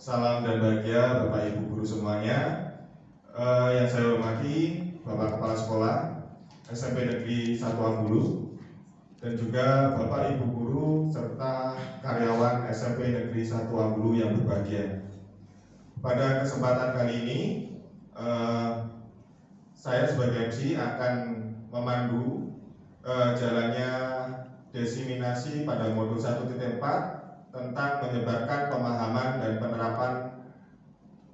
Salam dan bahagia Bapak Ibu Guru semuanya. Yang saya hormati Bapak Kepala Sekolah SMP Negeri 1 Ambulu dan juga Bapak Ibu Guru serta karyawan SMP Negeri 1 Ambulu yang berbahagia. Pada kesempatan kali ini saya sebagai MC akan memandu jalannya desiminasi pada modul 1.4 tentang menyebarkan pemahaman dan penerapan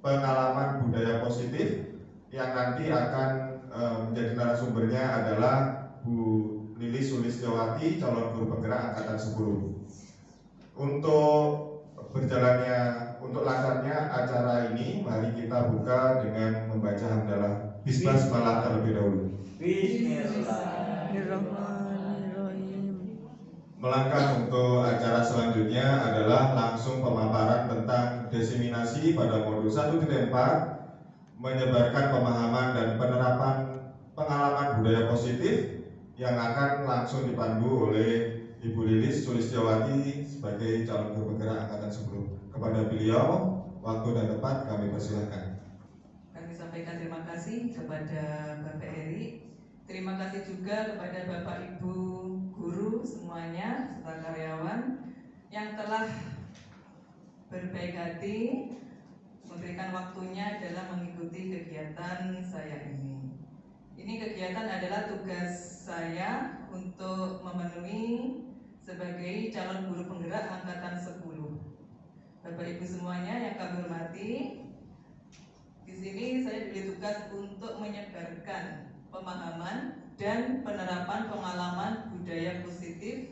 pengalaman budaya positif yang nanti akan menjadi narasumbernya adalah Bu Lilis Sulistyowati, calon guru penggerak angkatan 10. Untuk lancarnya acara ini, mari kita buka dengan membaca hamdalah Bismillah terlebih dahulu. Bismillahirrahmanirrahim. Melangkah untuk acara selanjutnya adalah langsung pemaparan tentang desiminasi pada modul 1.4, menyebarkan pemahaman dan penerapan pengalaman budaya positif yang akan langsung dipandu oleh Ibu Lilis Sulistyowati sebagai calon guru penggerak angkatan 10. Kepada beliau, waktu dan tempat kami persilahkan. Kami sampaikan terima kasih kepada Bapak Eri. Terima kasih juga kepada Bapak Ibu guru semuanya serta karyawan yang telah berbaik hati memberikan waktunya dalam mengikuti kegiatan saya ini. Ini kegiatan adalah tugas saya untuk memenuhi sebagai calon guru penggerak angkatan 10. Bapak Ibu semuanya yang kami hormati, di sini saya diberi tugas untuk menyebarkan pemahaman dan penerapan pengalaman budaya positif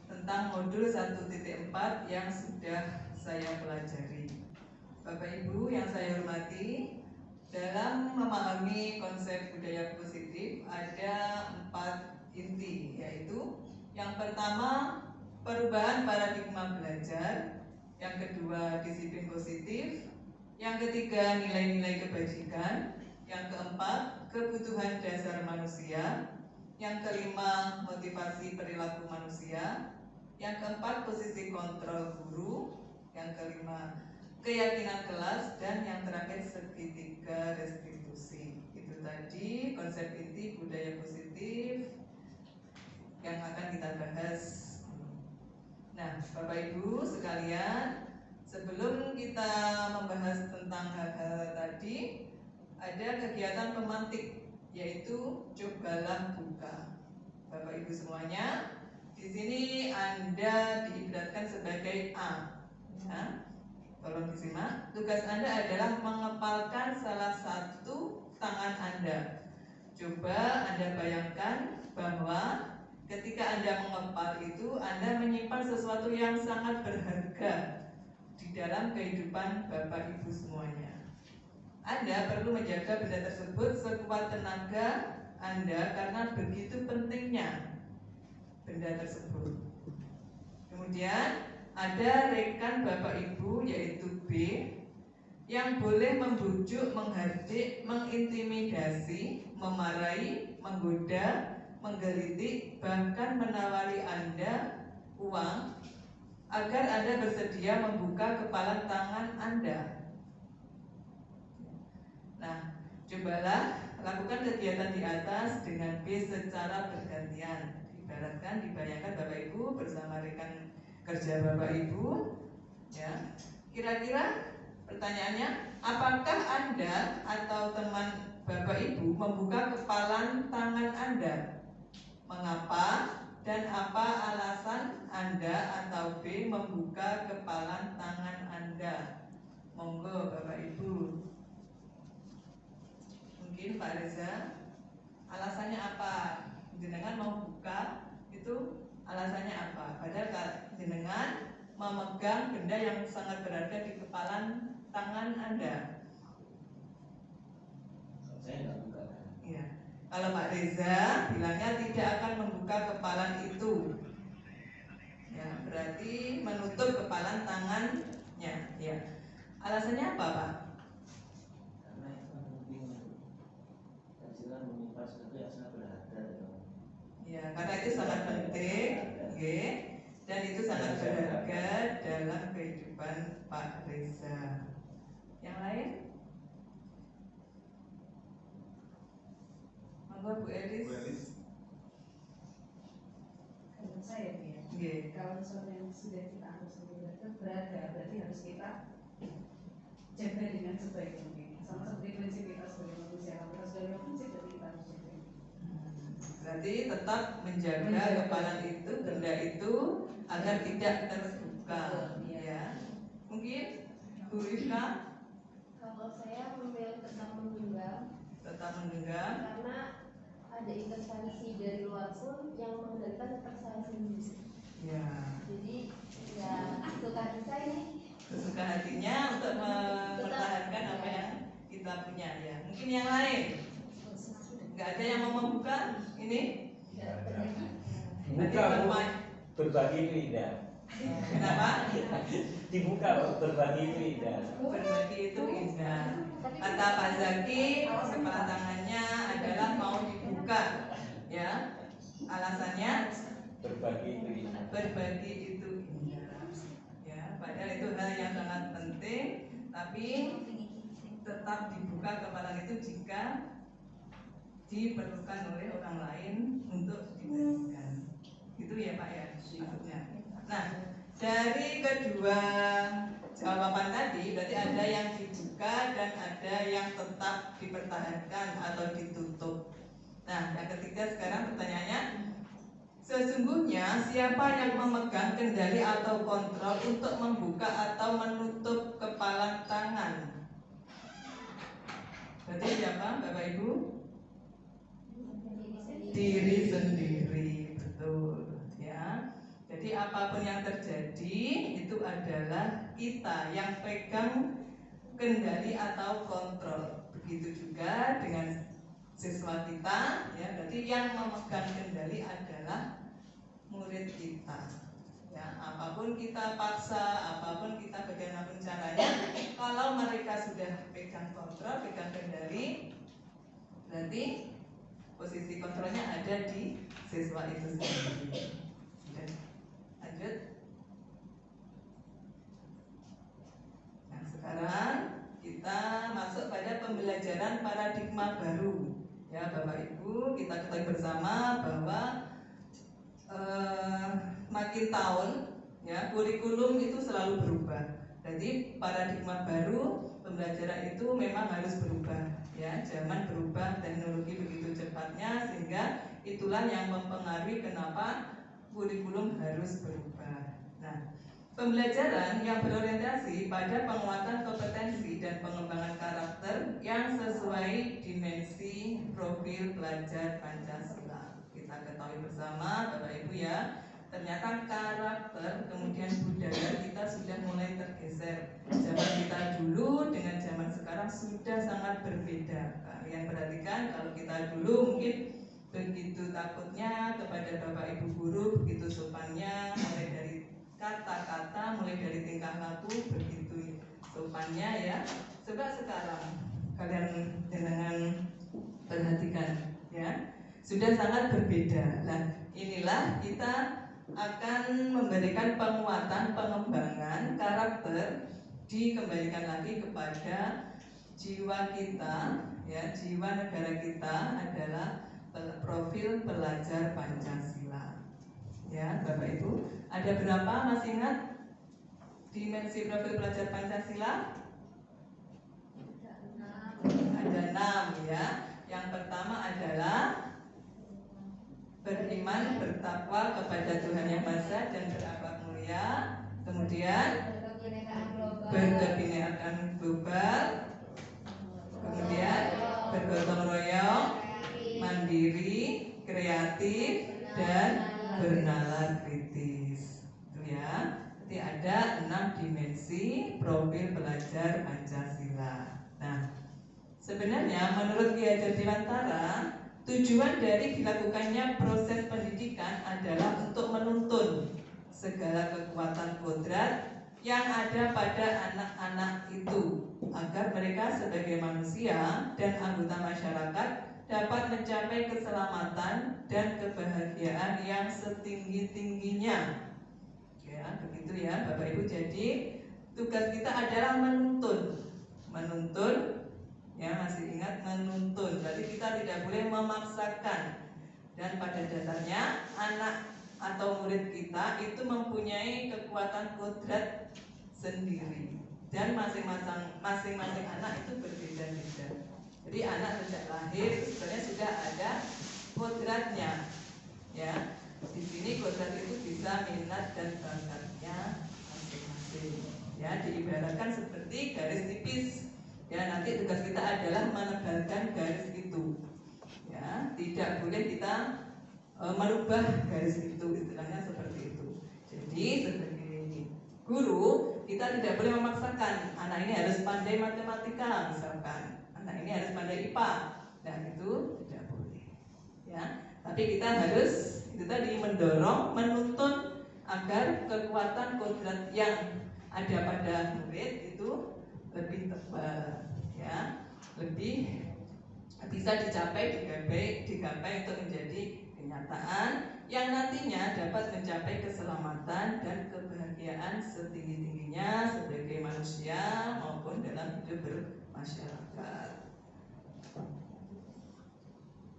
tentang modul 1.4 yang sudah saya pelajari. Bapak Ibu yang saya hormati, dalam memahami konsep budaya positif ada 4 inti, yaitu yang pertama perubahan paradigma belajar, yang kedua disiplin positif, yang ketiga nilai-nilai kebajikan, yang keempat kebutuhan dasar manusia, yang kelima motivasi perilaku manusia, yang keempat posisi kontrol guru, yang kelima keyakinan kelas, dan yang terakhir segitiga restitusi. Itu tadi konsep inti budaya positif yang akan kita bahas. Nah, Bapak Ibu sekalian, sebelum kita membahas tentang hal-hal tadi, ada kegiatan pemantik, yaitu cobalah buka. Bapak Ibu semuanya, di sini Anda diibaratkan sebagai A. Ya, tolong disimak. Tugas Anda adalah mengepalkan salah satu tangan Anda. Coba Anda bayangkan bahwa ketika Anda mengepal itu, Anda menyimpan sesuatu yang sangat berharga di dalam kehidupan Bapak Ibu semuanya. Anda perlu menjaga benda tersebut sekuat tenaga Anda karena begitu pentingnya benda tersebut. Kemudian ada rekan Bapak Ibu yaitu B yang boleh membujuk, menghardik, mengintimidasi, memarahi, menggoda, menggelitik, bahkan menawari Anda uang agar Anda bersedia membuka kepalan tangan Anda. Nah, cobalah lakukan kegiatan di atas dengan B secara bergantian. Ibaratkan, dibayangkan Bapak Ibu bersama rekan kerja Bapak Ibu, ya. Kira-kira pertanyaannya, apakah Anda atau teman Bapak Ibu membuka kepalan tangan Anda? Mengapa dan apa alasan Anda atau B membuka kepalan tangan Anda? Monggo Bapak Ibu. Mungkin Pak Reza, alasannya apa? Jenengan mau buka itu alasannya apa? Padahal jenengan memegang benda yang sangat berharga di kepalan tangan Anda. Saya nggak buka. Iya. Kalau Pak Reza bilangnya tidak akan membuka kepalan itu, ya berarti menutup kepalan tangannya. Ya. Alasannya apa, Pak? Karena itu penting. Dan juga menyimpan sesuatu yang sangat berharga. Ya, karena itu sangat penting, dan itu sangat berharga dalam kehidupan Pak Reza. Yang lain? Monggo Bu Elis. Bu Elis. Kalau saya ya, Nggih. kalau sesuatu yang sudah kita anggap sebagai berat ya, berarti harus kita jaga dengan sebaik mungkin. Sama seperti prinsip kita sebagai manusia, kalau kita sudah punya prinsip, berarti kita harus jaga. Berarti tetap menjaga kepalan itu, benda itu agar tidak terbuka. Ya. Mungkin Bu Rifka Kalau saya memilih tetap menggenggam tetap menggenggam. karena ada intervensi dari luar pun yang mengendalikan tetap saya sendiri. Ya. Jadi ya itu tadi saya nih. Sesuka hatinya untuk mempertahankan apa yang kita punya ya. Mungkin yang lain. Nggak ada yang mau membuka ini? Buka Bu, berbagi itu indah. Kenapa? Dibuka berbagi itu indah. Berbagi itu indah. Kata Pak Zaki, kepala tangannya adalah mau dibuka. Ya. Alasannya Berbagi itu indah. berbagi itu indah. Ya, padahal itu hal yang sangat penting, tapi tetap dibuka kepalan itu jika diperlukan oleh orang lain untuk dibagikan. Itu ya Pak ya, maksudnya. Nah, dari kedua jawaban tadi berarti ada yang dibuka dan ada yang tetap dipertahankan atau ditutup. Nah, yang ketiga sekarang pertanyaannya, sesungguhnya siapa yang memegang kendali atau kontrol untuk membuka atau menutup kepalan tangan? Berarti siapa Bapak Ibu? Diri sendiri, betul ya. Jadi apapun yang terjadi itu adalah kita yang pegang kendali atau kontrol. Begitu juga dengan siswa kita, ya. Berarti yang memegang kendali adalah murid kita. Ya, apapun kita paksa, apapun kita bagaimanapun caranya, kalau mereka sudah pegang kontrol, pegang kendali, berarti posisi kontrolnya ada di siswa itu sendiri. Ya. Lanjut. Nah, sekarang kita masuk pada pembelajaran paradigma baru. Ya, Bapak Ibu, kita ketahui bersama bahwa makin tahun ya kurikulum itu selalu berubah. Jadi paradigma baru pembelajaran itu memang harus berubah ya. Zaman berubah, teknologi begitu cepatnya sehingga itulah yang mempengaruhi kenapa kurikulum harus berubah. Nah, pembelajaran yang berorientasi pada penguatan kompetensi dan pengembangan karakter yang sesuai dimensi profil pelajar Pancasila. Kita ketahui bersama Bapak Ibu ya, ternyata karakter kemudian budaya kita sudah mulai tergeser. Zaman kita dulu dengan zaman sekarang sudah sangat berbeda. Kalian perhatikan kalau kita dulu mungkin begitu takutnya kepada Bapak Ibu guru, begitu sopannya, mulai dari kata-kata, mulai dari tingkah laku, begitu sopannya ya. Coba sekarang kalian dengan perhatikan ya, sudah sangat berbeda. Nah, inilah kita akan memberikan penguatan, pengembangan karakter, dikembalikan lagi kepada jiwa kita ya, jiwa negara kita adalah profil pelajar Pancasila. Ya, Bapak Ibu, ada berapa masih ingat dimensi profil pelajar Pancasila? Ada 6 ya. Yang pertama adalah beriman, bertakwa kepada Tuhan Yang Maha Esa dan berakhlak mulia. Kemudian berkebinekaan global. Kemudian bergotong royong, mandiri, kreatif, dan bernalar kritis. Itu ya. Jadi ada 6 dimensi profil pelajar Pancasila. Nah, sebenarnya menurut Ki Hajar Dewantara, tujuan dari dilakukannya proses pendidikan adalah untuk menuntun segala kekuatan kodrat yang ada pada anak-anak itu agar mereka sebagai manusia dan anggota masyarakat dapat mencapai keselamatan dan kebahagiaan yang setinggi-tingginya. Ya, begitu ya Bapak Ibu. Jadi tugas kita adalah menuntun menuntun, ya masih ingat menuntun, berarti kita tidak boleh memaksakan. Dan pada dasarnya anak atau murid kita itu mempunyai kekuatan kodrat sendiri, dan masing-masing anak itu berbeda-beda. Jadi anak sejak lahir sebenarnya sudah ada kodratnya, ya. Di sini kodrat itu bisa minat dan bakatnya masing-masing, ya. Diibaratkan seperti garis tipis, ya. Nanti tugas kita adalah menebalkan garis itu, ya. Tidak boleh kita merubah garis itu, istilahnya seperti itu. Jadi sebagai guru kita tidak boleh memaksakan anak ini harus pandai matematika misalkan, anak ini harus pandai IPA, dan itu tidak boleh, ya. Tapi kita harus itu tadi mendorong, menuntun agar kekuatan kodrat yang ada pada murid itu lebih tebal, ya, lebih bisa digapai untuk menjadi kenyataan yang nantinya dapat mencapai keselamatan dan kebahagiaan setinggi-tingginya sebagai manusia maupun dalam hidup bermasyarakat.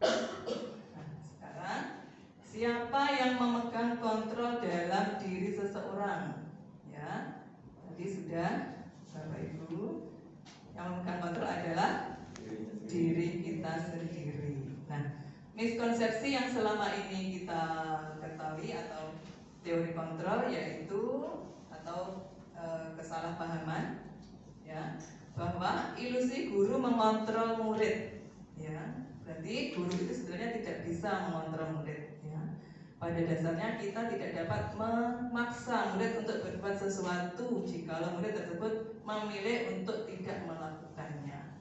Nah, sekarang siapa yang memegang kontrol dalam diri seseorang? Ya, tadi sudah Bapak Ibu, yang memegang kontrol adalah diri kita sendiri. Nah, miskonsepsi yang selama ini kita ketahui atau teori kontrol yaitu atau kesalahpahaman, ya, bahwa ilusi guru mengontrol murid, ya. Berarti guru itu sebenarnya tidak bisa mengontrol murid, ya. Pada dasarnya kita tidak dapat memaksa murid untuk berbuat sesuatu jika murid tersebut memilih untuk tidak melakukannya.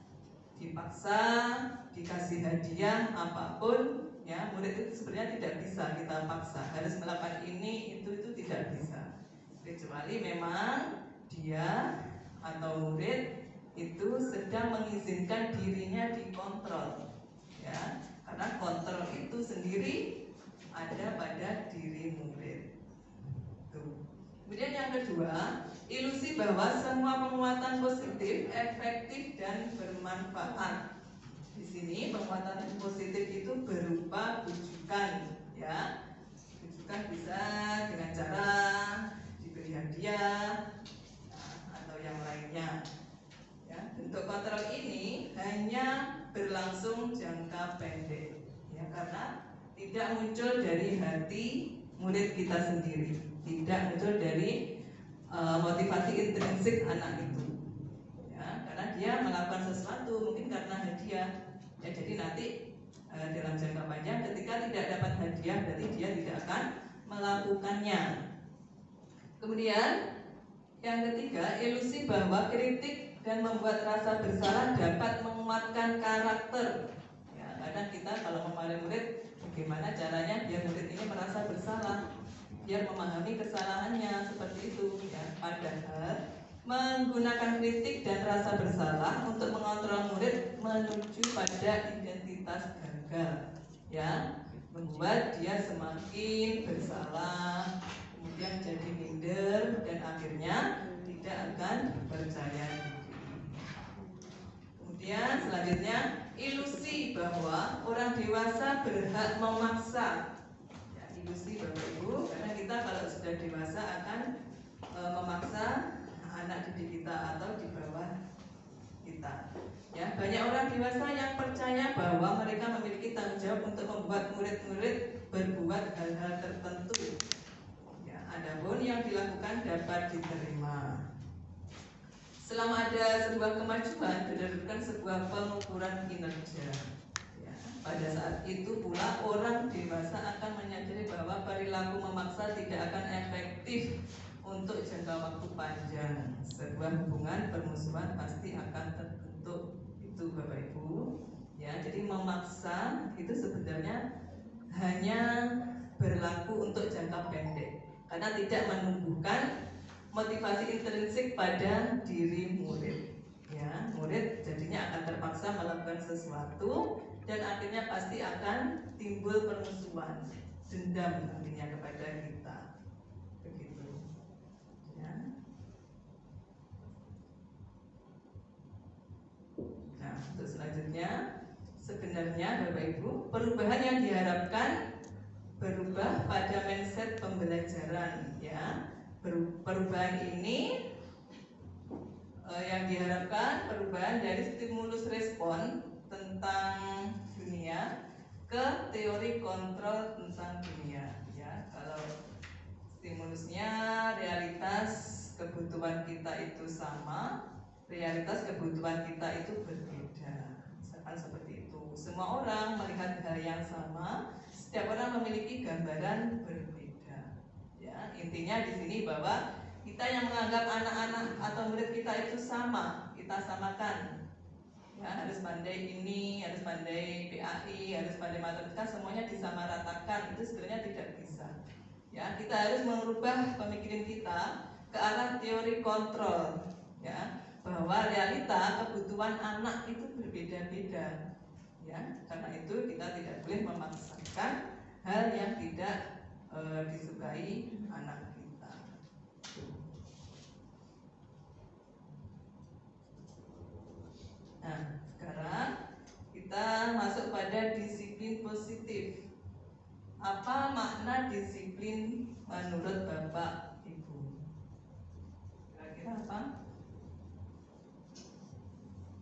Dipaksa, dikasih hadiah apapun, ya, murid itu sebenarnya tidak bisa kita paksa harus melakukan ini itu tidak bisa, kecuali memang dia atau murid itu sedang mengizinkan dirinya dikontrol, ya, karena kontrol itu sendiri ada pada diri murid. Tuh. Kemudian yang kedua, ilusi bahwa semua penguatan positif, efektif dan bermanfaat. Di sini penguatan positif itu berupa bujukan, ya. Bujukan bisa dengan cara diberi hadiah, atau yang lainnya. Ya, bentuk kontrol ini hanya berlangsung jangka pendek, ya, karena tidak muncul dari hati murid kita sendiri, tidak muncul dari motivasi intrinsik anak itu, ya, karena dia melakukan sesuatu mungkin karena hadiah, ya. Jadi nanti dalam jangka panjang ketika tidak dapat hadiah berarti dia tidak akan melakukannya. Kemudian yang ketiga, ilusi bahwa kritik dan membuat rasa bersalah dapat menguatkan karakter. Ya, kadang kita kalau memarahi murid, bagaimana caranya biar murid ini merasa bersalah, biar memahami kesalahannya seperti itu, ya. Padahal menggunakan kritik dan rasa bersalah untuk mengontrol murid menuju pada identitas gagal, ya, membuat dia semakin bersalah, kemudian jadi minder dan akhirnya tidak akan percaya diri. Kemudian selanjutnya, ilusi bahwa orang dewasa berhak memaksa. Ya, ilusi Bapak Ibu, karena kita kalau sudah dewasa akan memaksa anak didik kita atau di bawah kita. Ya, banyak orang dewasa yang percaya bahwa mereka memiliki tanggung jawab untuk membuat murid-murid berbuat hal-hal tertentu. Ya, adapun yang dilakukan dapat diterima. Selama ada sebuah kemajuan berdasarkan sebuah pengukuran kinerja, ya, pada saat itu pula orang dewasa akan menyadari bahwa perilaku memaksa tidak akan efektif untuk jangka waktu panjang. Sebuah hubungan permusuhan pasti akan terbentuk, itu Bapak Ibu, ya. Jadi memaksa itu sebenarnya hanya berlaku untuk jangka pendek karena tidak menumbuhkan motivasi intrinsik pada diri murid, ya. Murid jadinya akan terpaksa melakukan sesuatu dan akhirnya pasti akan timbul permusuhan, dendam nantinya kepada kita, begitu, ya. Untuk selanjutnya, sebenarnya Bapak Ibu, perubahan yang diharapkan berubah pada mindset pembelajaran, ya. Perubahan ini yang diharapkan perubahan dari stimulus respon tentang dunia ke teori kontrol tentang dunia, ya. Kalau stimulusnya realitas kebutuhan kita itu sama, realitas kebutuhan kita itu berbeda. Misalkan seperti itu. Semua orang melihat hal yang sama, setiap orang memiliki gambaran berbeda. Ya, intinya di sini bahwa kita yang menganggap anak-anak atau murid kita itu sama, kita samakan. Ya, harus pandai ini, harus pandai PAI, harus pandai matematika, semuanya disamaratakan. Itu sebenarnya tidak bisa. Ya, kita harus merubah pemikiran kita ke arah teori kontrol, ya, bahwa realita kebutuhan anak itu berbeda-beda. Ya, karena itu kita tidak boleh memaksakan hal yang tidak disukai anak kita. Nah, sekarang kita masuk pada disiplin positif. Apa makna disiplin menurut Bapak Ibu? Kira-kira apa?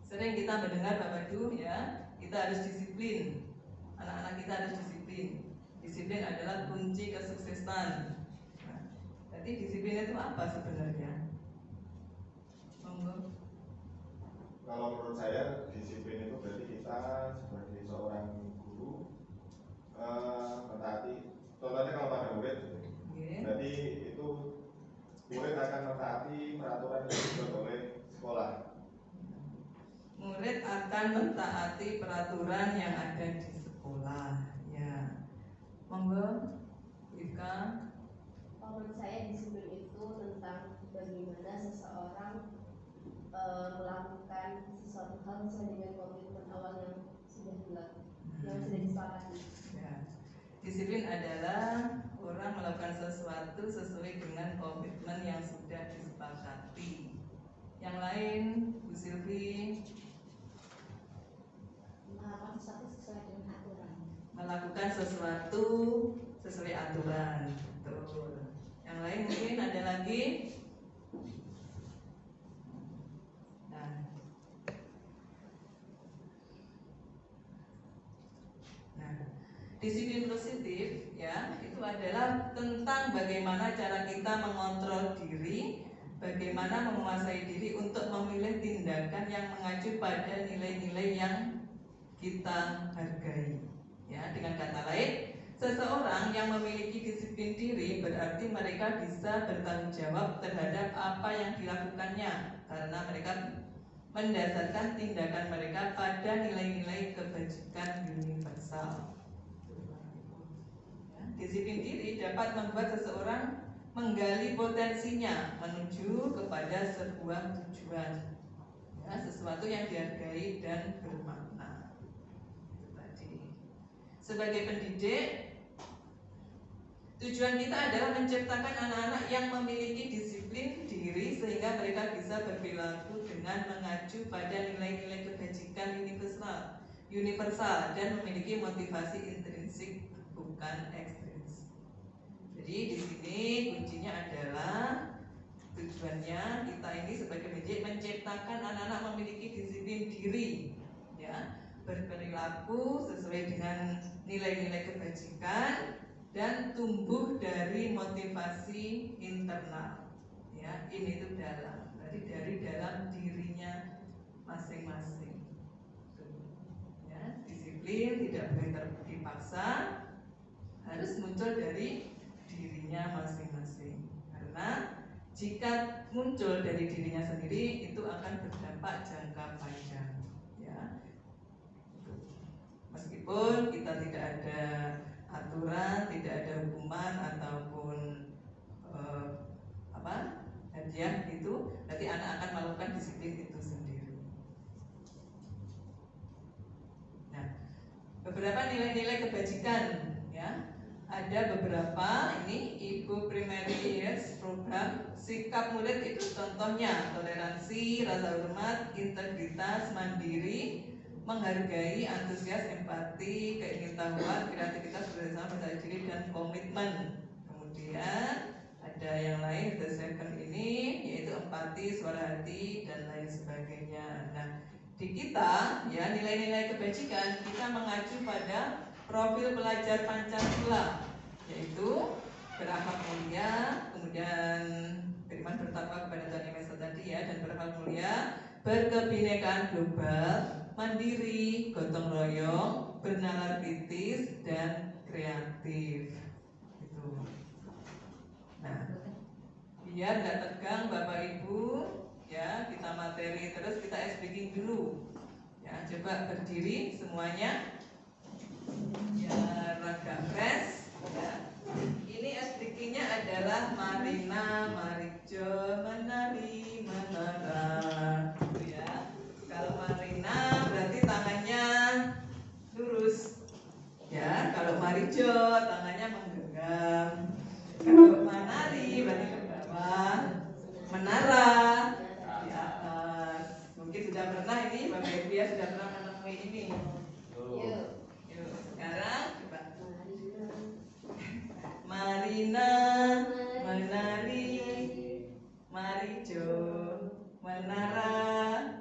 Sering kita mendengar Bapak Ibu, ya, kita harus disiplin. Anak-anak kita harus disiplin. Disiplin adalah kunci kesuksesan. Nah, jadi disiplin itu apa sebenarnya? Monggo. Kalau menurut saya disiplin itu berarti kita sebagai seorang guru mentaati. Contohnya kalau pada murid, berarti itu murid akan mentaati peraturan yang dibuat oleh sekolah. Murid akan mentaati peraturan yang ada di sekolah. Ya, monggo, Ika. Menurut saya disiplin itu tentang bagaimana seseorang melakukan sesuatu hal sesuai dengan komitmen awal yang sudah disepakati. Ya. Disiplin adalah orang melakukan sesuatu sesuai dengan komitmen yang sudah disepakati. Yang lain, Bu Silvi. Melakukan sesuatu sesuai dengan aturan. Melakukan sesuatu sesuai aturan. Betul. Yang lain mungkin ada lagi. Disiplin positif, ya, itu adalah tentang bagaimana cara kita mengontrol diri, bagaimana menguasai diri untuk memilih tindakan yang mengacu pada nilai-nilai yang kita hargai. Ya, dengan kata lain, seseorang yang memiliki disiplin diri berarti mereka bisa bertanggung jawab terhadap apa yang dilakukannya, karena mereka mendasarkan tindakan mereka pada nilai-nilai kebajikan universal. Disiplin diri dapat membuat seseorang menggali potensinya menuju kepada sebuah tujuan, ya, sesuatu yang dihargai dan bermakna. Itu tadi. Sebagai pendidik, tujuan kita adalah menciptakan anak-anak yang memiliki disiplin diri sehingga mereka bisa berperilaku dengan mengacu pada nilai-nilai kebajikan universal dan memiliki motivasi intrinsik bukan ekstrinsik. Jadi di sini kuncinya adalah tujuannya kita ini sebagai pendidik menciptakan anak-anak memiliki disiplin diri, ya, berperilaku sesuai dengan nilai-nilai kebajikan dan tumbuh dari motivasi internal. Ya, ini itu dalam, berarti dari dalam dirinya masing-masing. Ya, disiplin tidak boleh dipaksa, harus muncul dari dirinya masing-masing. Karena jika muncul dari dirinya sendiri itu akan berdampak jangka panjang. Ya, meskipun kita tidak ada aturan, tidak ada hukuman ataupun hadiah itu, berarti anak akan melakukan disiplin itu sendiri. Nah, beberapa nilai-nilai kebajikan, ya, ada beberapa. Ini Ibu Primary Years Program. Sikap murid itu contohnya toleransi, rasa hormat, integritas, mandiri, menghargai, antusias, empati, keingintahuan, kreativitas, kerjasama, percaya diri, dan komitmen. Kemudian ada yang lain, the second ini yaitu empati, suara hati, dan lain sebagainya. Nah, di kita ya nilai-nilai kebajikan kita mengacu pada profil pelajar Pancasila, yaitu berakhlak mulia, kemudian beriman bertakwa kepada Tuhan Yang Maha Esa tadi ya, dan berakhlak mulia, berkebinekaan global, mandiri, gotong royong, bernalar kritis, dan kreatif. Gitu. Nah, biar nggak tegang Bapak Ibu, ya kita materi terus, kita speaking dulu. Ya, coba berdiri semuanya. Ya, agak fresh. Ya. Ini speakingnya adalah Marina Marijo menari menara. Ya. Kalau Marina berarti tangannya lurus. Ya, kalau Marijo tangannya menggenggam. Kalau menari berarti ke bawah. Menara di atas. Mungkin sudah pernah ini Bapak Ibu ya, sudah pernah menemui ini. Yuk, sekarang coba. Marina menari, Marijo menara,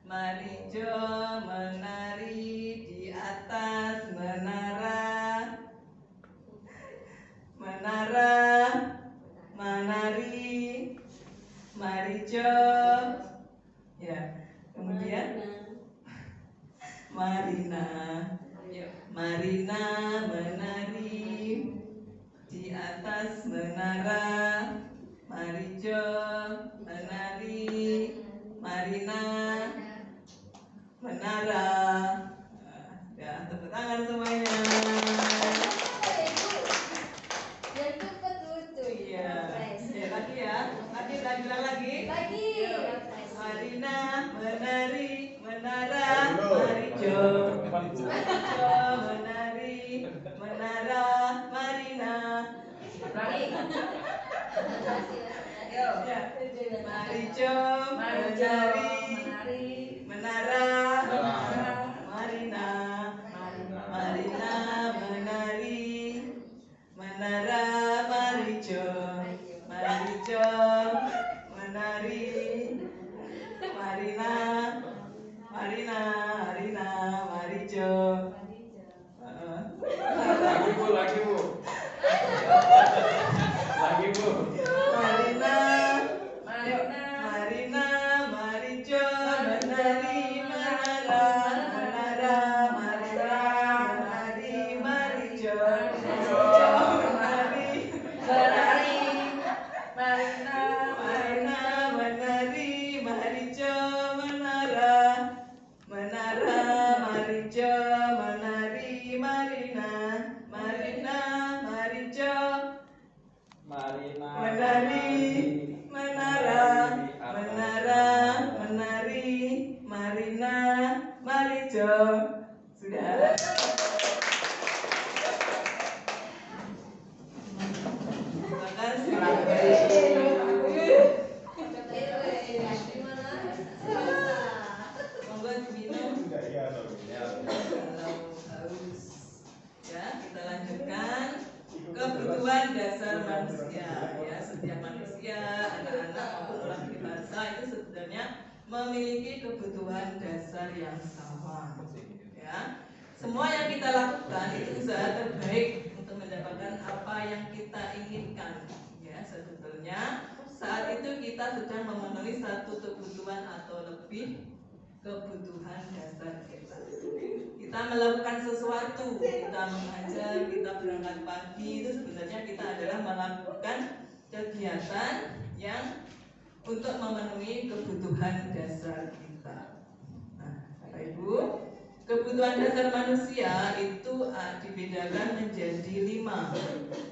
Marijo menari di atas menara, menara menari, Marijo, ya. Kemudian Marina, yuk. Marina menari di atas menara, Marijo menari, Marina menara. Ya, tepuk tangan semuanya. Iya. Ya, lagi ya. Lagi lagi. Marina menari menara, Marijo menari menara, Marina. Ya. Marijo menari menara, Marina. Marina menari menara, Marijo. Marijo menari, Marina. Marina Marijo. Lagi bu. Marina Marijo menari menara, menara menari, Marijo menari, Marina menari, Marijo menara, menara Marijo menari, Marina Marijo menari, menara menari, Marina Marijo. Sudah. Terima kasih. Monggo diminum. Kalau haus. Ya, kita lanjutkan. Kebutuhan dasar manusia, ya, setiap manusia, anak-anak maupun orang dewasa itu sebenarnya memiliki kebutuhan dasar yang sama, ya. Semua yang kita lakukan itu usaha terbaik untuk mendapatkan apa yang kita inginkan, ya. Sebetulnya saat itu kita sedang memenuhi satu kebutuhan atau lebih kebutuhan dasar kita. Kita melakukan sesuatu, kita mengajar, kita berangkat pagi, itu sebenarnya kita adalah melakukan kegiatan yang untuk memenuhi kebutuhan dasar kita. Nah, Bapak Ibu, kebutuhan dasar manusia itu dibedakan menjadi 5.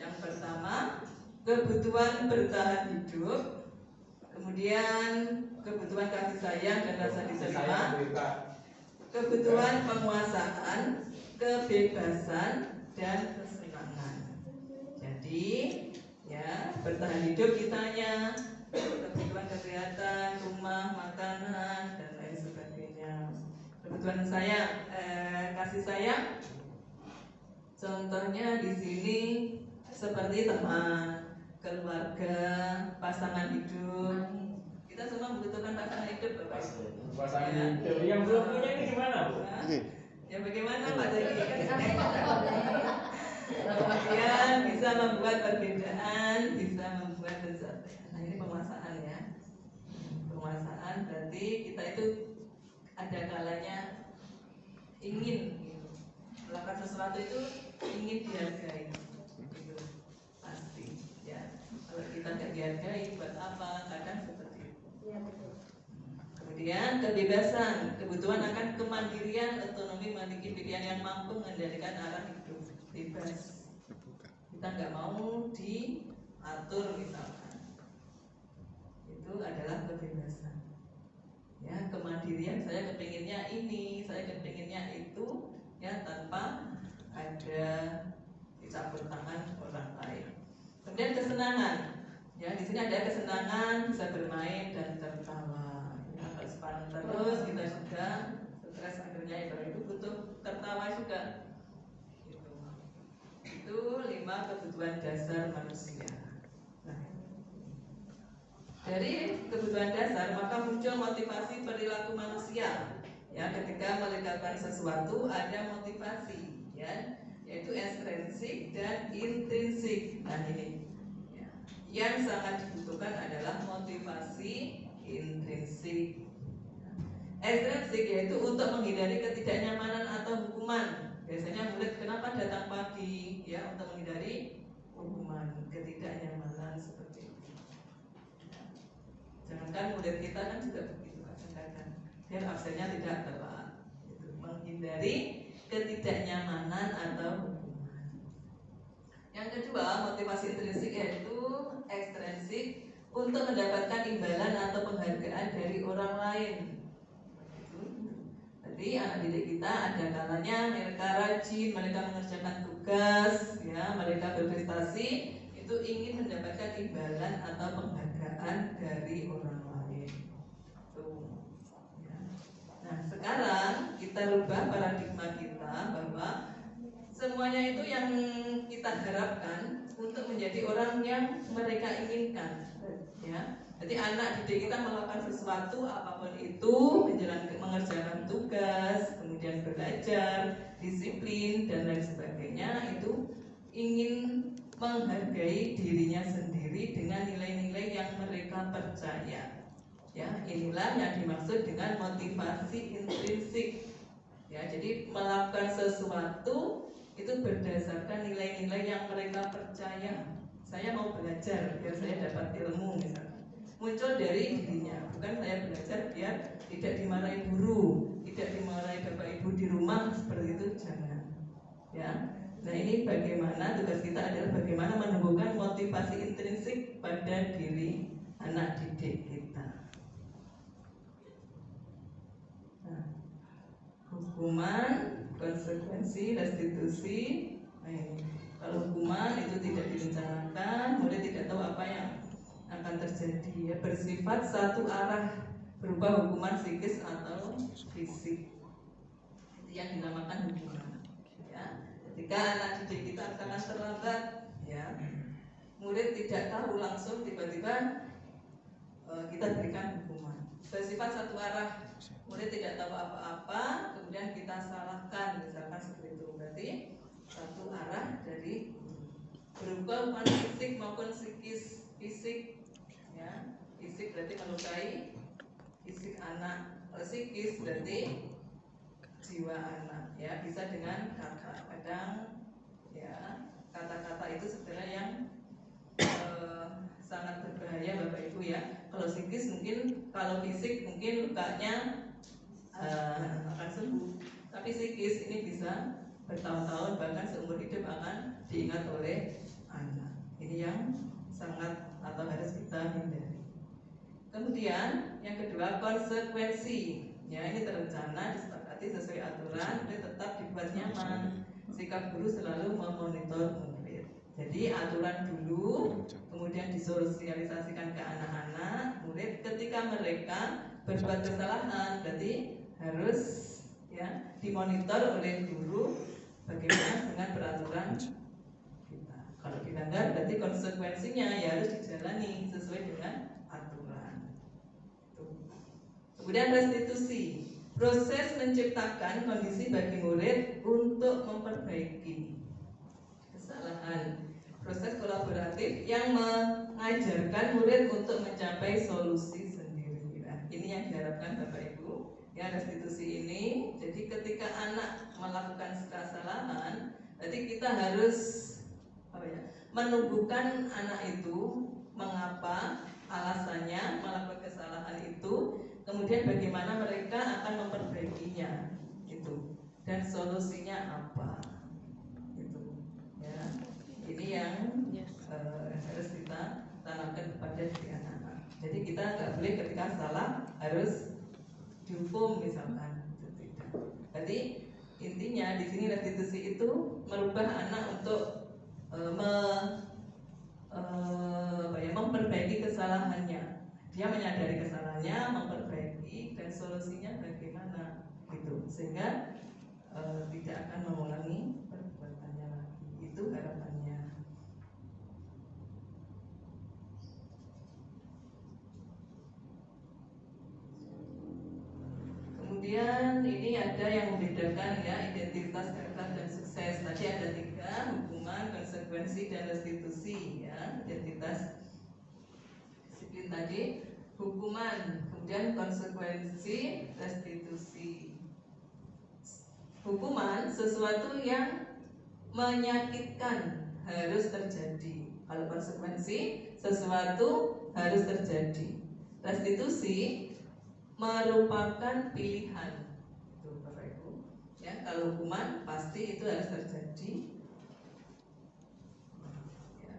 Yang pertama, kebutuhan bertahan hidup, kemudian kebutuhan kasih sayang dan rasa diterima, kebutuhan penguasaan, kebebasan, dan kesenangan. Jadi, ya, bertahan hidup kitanya, kebutuhan kesehatan, rumah, makanan, dan lain sebagainya. Kebutuhan kebutuhan saya, kasih sayang. Contohnya di sini seperti teman, keluarga, pasangan hidup. Kita semua membutuhkan pasangan hidup, Bapak Ibu. Pasangan hidup yang belum punya ini gimana, Bu? Nah, ya bagaimana Pak Zaki? Kemudian bisa membuat perbedaan, bisa membuat kesatuan. Nah ini penguasaan ya. Penguasaan berarti kita itu ada kalanya ingin gitu. Melakukan sesuatu itu ingin dihargai, itu pasti ya. Kalau kita nggak dihargai buat apa? Kadang seperti itu. Iya betul. Kemudian kebebasan, kebutuhan akan kemandirian, otonomi, memiliki pilihan yang mampu mengendalikan arah hidup, bebas. Kita nggak mau diatur misalkan, itu adalah kebebasan. Ya, kemandirian, saya kepinginnya ini, saya kepinginnya itu, ya tanpa ada dicampur tangan orang lain. Kemudian kesenangan, ya di sini ada kesenangan, bisa bermain dan tertawa. Terus kita sudah stres akhirnya itu butuh tertawa juga. Itu 5 kebutuhan dasar manusia. Nah, dari kebutuhan dasar maka muncul motivasi perilaku manusia. Ya, ketika melakukan sesuatu ada motivasi, ya, yaitu ekstrinsik dan intrinsik. Nah ini, ya, yang sangat dibutuhkan adalah motivasi intrinsik. Ekstrinsik yaitu untuk menghindari ketidaknyamanan atau hukuman. Biasanya murid kenapa datang pagi? Ya, untuk menghindari hukuman, ketidaknyamanan seperti itu. Jangankan murid kita kan juga begitu, kadang-kadang biar absennya tidak telat. Itu menghindari ketidaknyamanan atau hukuman. Yang kedua, motivasi intrinsik yaitu ekstrinsik untuk mendapatkan imbalan atau penghargaan dari orang lain. Jadi anak didik kita ada kalanya mereka rajin, mereka mengerjakan tugas, ya, mereka berprestasi, itu ingin mendapatkan imbalan atau penghargaan dari orang lain. Tuh. Ya. Nah sekarang kita rubah paradigma kita bahwa semuanya itu yang kita harapkan untuk menjadi orang yang mereka inginkan, ya. Jadi anak didik kita melakukan sesuatu apapun itu, mengerjakan tugas, kemudian belajar, disiplin dan lain sebagainya, itu ingin menghargai dirinya sendiri dengan nilai-nilai yang mereka percaya. Ya, inilah yang dimaksud dengan motivasi intrinsik. Ya, jadi melakukan sesuatu itu berdasarkan nilai-nilai yang mereka percaya. Saya mau belajar biar saya dapat ilmu misalnya. Muncul dari dirinya, bukan saya belajar biar tidak dimarahi guru, tidak dimarahi bapak ibu di rumah, seperti itu jangan. Ya, nah ini bagaimana tugas kita adalah bagaimana menumbuhkan motivasi intrinsik pada diri anak didik kita. Nah, hukuman, konsekuensi, restitusi. Nah, ini. Kalau hukuman itu tidak direncanakan, murid tidak tahu apa yang akan terjadi, ya, bersifat satu arah, berupa hukuman psikis atau fisik. Itu yang dinamakan hukuman. Ya, ketika anak didik kita akan terlambat, ya, murid tidak tahu langsung tiba-tiba kita berikan hukuman. Bersifat satu arah, murid tidak tahu apa-apa, kemudian kita salahkan, misalkan seperti itu. Berarti satu arah dari berupa hukuman fisik maupun psikis. Fisik, ya, fisik berarti melukai fisik anak, psikis berarti jiwa anak, ya, bisa dengan kata. Kadang, ya, kata-kata itu sebenarnya yang sangat berbahaya Bapak Ibu, ya. Kalau psikis mungkin, kalau fisik mungkin lukanya akan sembuh, tapi psikis ini bisa bertahun-tahun bahkan seumur hidup akan diingat oleh anak. Ini yang sangat atau harus kita hindari. Kemudian yang kedua, konsekuensi. Ya, ini terencana, disepakati sesuai aturan, murid tetap dibuat nyaman. Sikap guru selalu memonitor murid. Jadi aturan dulu, kemudian disosialisasikan ke anak-anak. Murid ketika mereka berbuat kesalahan, berarti harus ya, dimonitor oleh guru bagaimana dengan peraturan kita. Kalau dilanggar berarti konsekuensinya ya harus dijalani sesuai dengan aturan. Tuh. Kemudian restitusi, proses menciptakan kondisi bagi murid untuk memperbaiki kesalahan. Proses kolaboratif yang mengajarkan murid untuk mencapai solusi sendiri. Nah, ini yang diharapkan Bapak Ibu. Ya, restitusi ini, jadi ketika anak melakukan kesalahan, berarti kita harus menumbuhkan anak itu mengapa, alasannya melakukan kesalahan itu, kemudian bagaimana mereka akan memperbaikinya, gitu, dan solusinya apa, gitu, ya. Ini yang harus kita tanamkan kepada si anak-anak. Jadi kita nggak boleh ketika salah harus dihukum misalkan, itu tidak. Jadi intinya di sini restitusi itu merubah anak untuk memperbaiki kesalahannya. Dia menyadari kesalahannya, memperbaiki, dan solusinya bagaimana, gitu, sehingga tidak akan mengulangi perbuatannya lagi. Itu harapannya. Kemudian ini ada yang membedakan ya identitas, karakter, dan sukses. Tadi ada 3, hukuman, konsekuensi, dan restitusi ya. Identitas, disiplin tadi, hukuman, kemudian konsekuensi, restitusi. Hukuman sesuatu yang menyakitkan harus terjadi. Kalau konsekuensi sesuatu harus terjadi. Restitusi merupakan pilihan. Itu Bapak Ibu. Ya, kalau hukuman pasti itu harus terjadi. Ya,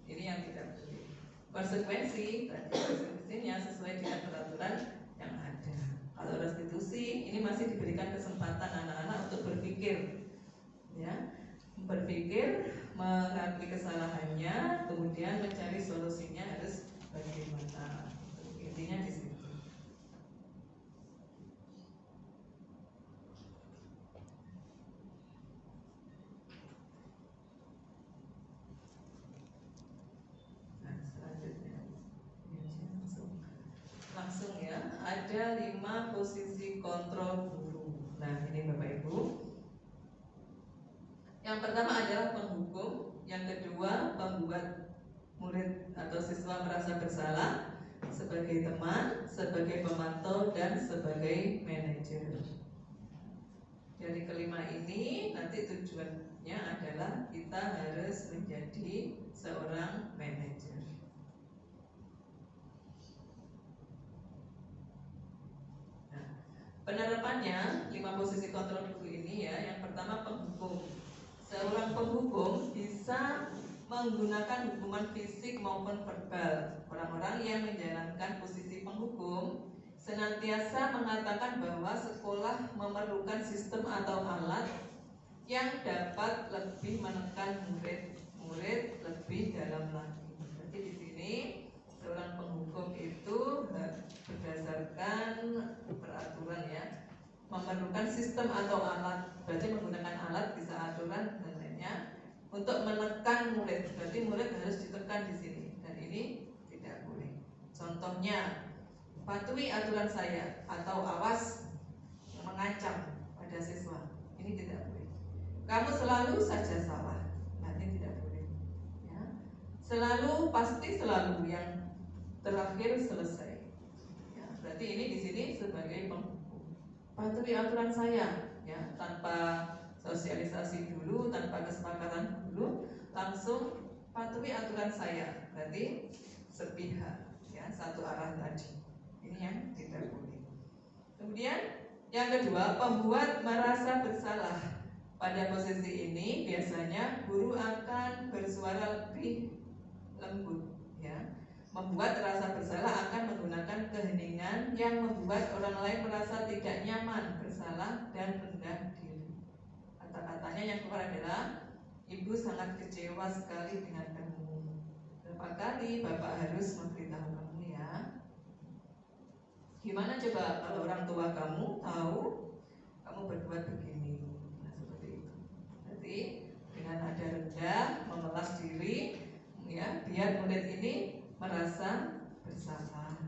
ini yang tidak boleh. Konsekuensi, konsekuensinya sesuai dengan peraturan yang ada. Kalau restitusi ini masih diberikan kesempatan anak-anak untuk berpikir, ya, berpikir, mengakui kesalahannya, kemudian mencari solusinya harus bagaimana. Intinya di situ. Langsung ya, ada 5 posisi kontrol guru. Nah, ini Bapak Ibu. Yang pertama adalah penghukum, yang kedua pembuat murid atau siswa merasa bersalah, sebagai teman, sebagai pemantau, dan sebagai manajer. Dari kelima ini nanti tujuannya adalah kita harus menjadi seorang manajer. Penerapannya 5 posisi kontrol guru ini ya. Yang pertama penghukum. Seorang penghukum bisa menggunakan hukuman fisik maupun verbal. Orang-orang yang menjalankan posisi penghukum senantiasa mengatakan bahwa sekolah memerlukan sistem atau alat yang dapat lebih menekan murid lebih dalam lagi. Jadi di sini seorang penghukum itu berdasarkan peraturan ya, memerlukan sistem atau alat. Berarti menggunakan alat, bisa aturan dan lainnya untuk menekan murid. Berarti murid harus ditekan di sini, dan ini tidak boleh. Contohnya, patuhi aturan saya atau awas mengancam pada siswa. Ini tidak boleh. Kamu selalu saja salah. Nah, ini tidak boleh. Ya. Selalu, pasti selalu, yang terakhir selesai. Ya, berarti ini di sini sebagai penghukum. Patuhi aturan saya, ya, tanpa sosialisasi dulu, tanpa kesepakatan dulu, langsung patuhi aturan saya. Berarti sepihak, ya, satu arah tadi. Ini yang tidak boleh. Kemudian yang kedua, pembuat merasa bersalah. Pada posisi ini biasanya guru akan bersuara lebih lembut, ya. Membuat rasa bersalah akan menggunakan keheningan yang membuat orang lain merasa tidak nyaman, bersalah, dan rendah diri. Kata-katanya yang keluar adalah, ibu sangat kecewa sekali dengan kamu. Berapa kali Bapak harus memberitahu kamu ya? Gimana coba kalau orang tua kamu tahu kamu berbuat begini. Nah, seperti itu. Jadi dengan nada rendah memelas diri, ya, biar murid ini merasa bersalah.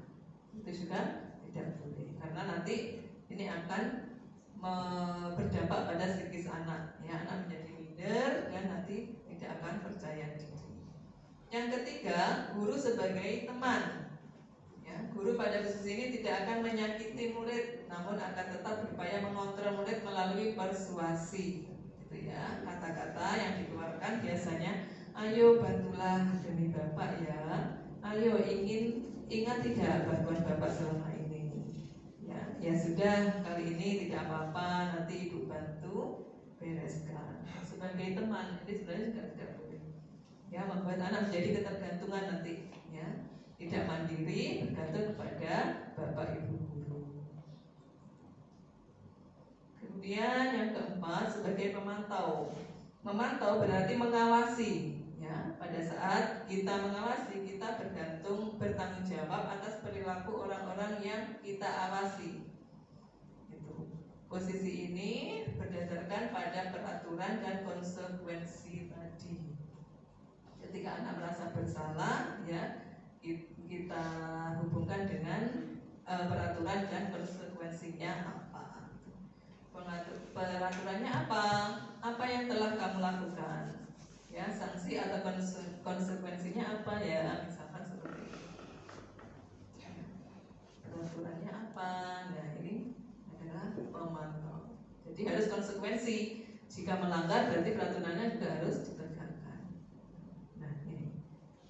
Itu juga tidak boleh, karena nanti ini akan berdampak pada psikis anak, ya, anak menjadi minder dan nanti tidak akan percaya diri. Yang ketiga, guru sebagai teman. Ya, guru pada posisi ini tidak akan menyakiti murid, namun akan tetap berupaya mengontrol murid melalui persuasi. Gitu ya, kata-kata yang dikeluarkan biasanya, ayo bantulah demi bapak ya, ayo ingat tidak bantuan bapak selama ini. Ya sudah, kali ini tidak apa-apa, nanti ibu bantu bereskan. Sebagai teman, ini sebenarnya juga tidak boleh. Ya, membuat anak menjadi ketergantungan nanti, ya, tidak mandiri, bergantung kepada bapak ibu guru. Kemudian yang keempat, sebagai pemantau. Memantau berarti mengawasi. Ya, pada saat kita mengawasi, kita bertanggung jawab atas perilaku orang-orang yang kita awasi. Posisi ini berdasarkan pada peraturan dan konsekuensi tadi. Ketika anak merasa bersalah, ya, kita hubungkan dengan peraturan dan konsekuensinya apa. Peraturannya apa? Apa yang telah kamu lakukan? Ya, sanksi atau konsekuensinya apa, ya? Misalkan seperti itu. Peraturannya apa? Nah, ini adalah pemantau. Jadi harus konsekuensi. Jika melanggar berarti peraturannya juga harus ditegakkan. Nah,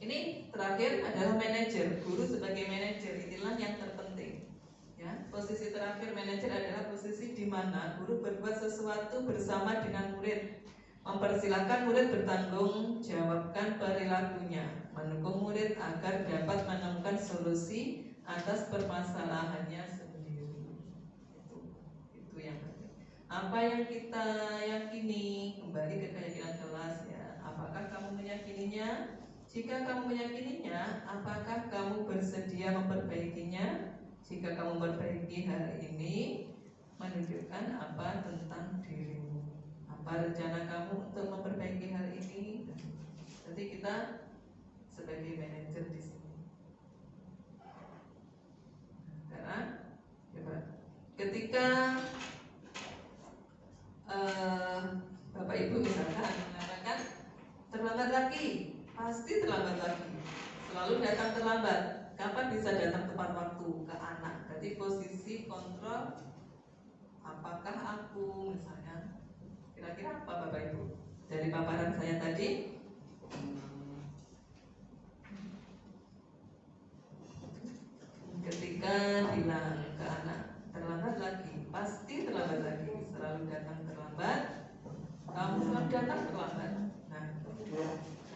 ini terakhir adalah manajer. Guru sebagai manajer, inilah yang terpenting. Ya, posisi terakhir manajer adalah posisi di mana guru berbuat sesuatu bersama dengan murid, mempersilahkan murid bertanggung jawabkan perilakunya, mendukung murid agar dapat menemukan solusi atas permasalahannya sendiri. Itu yang penting. Apa yang kita yakini, kembali ke keyakinan kelas, ya. Apakah kamu meyakininya? Jika kamu meyakininya, apakah kamu bersedia memperbaikinya? Jika kamu memperbaiki hal ini, menunjukkan apa tentang dirimu? Apa rencana kamu untuk memperbaiki hal ini? Jadi kita sebagai manajer di sini. Karena ketika Bapak Ibu misalkan mengatakan terlambat lagi, pasti terlambat lagi, selalu datang terlambat. Kapan bisa datang tepat waktu ke anak? Jadi posisi kontrol, apakah aku misalnya, kira-kira apa Bapak Ibu? Dari paparan saya tadi, ketika bilang ke anak terlambat lagi, pasti terlambat lagi, selalu datang terlambat, kamu selalu datang terlambat. Nah,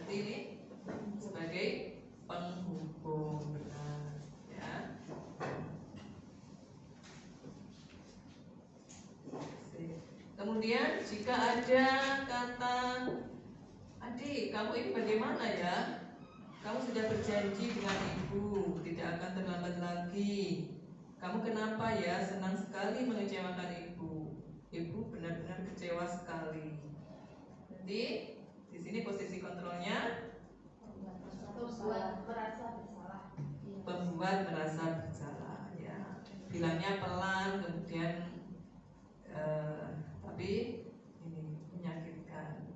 jadi ini sebagai penghubung, ya. Kemudian jika ada kata, adik, kamu ini bagaimana ya? Kamu sudah berjanji dengan ibu tidak akan terlambat lagi. Kamu kenapa ya? Senang sekali mengecewakan ibu. Ibu benar-benar kecewa sekali. Jadi di sini posisi kontrolnya membuat merasa bersalah. Membuat merasa bersalah, ya. Bilangnya pelan, kemudian tapi ini menyakitkan,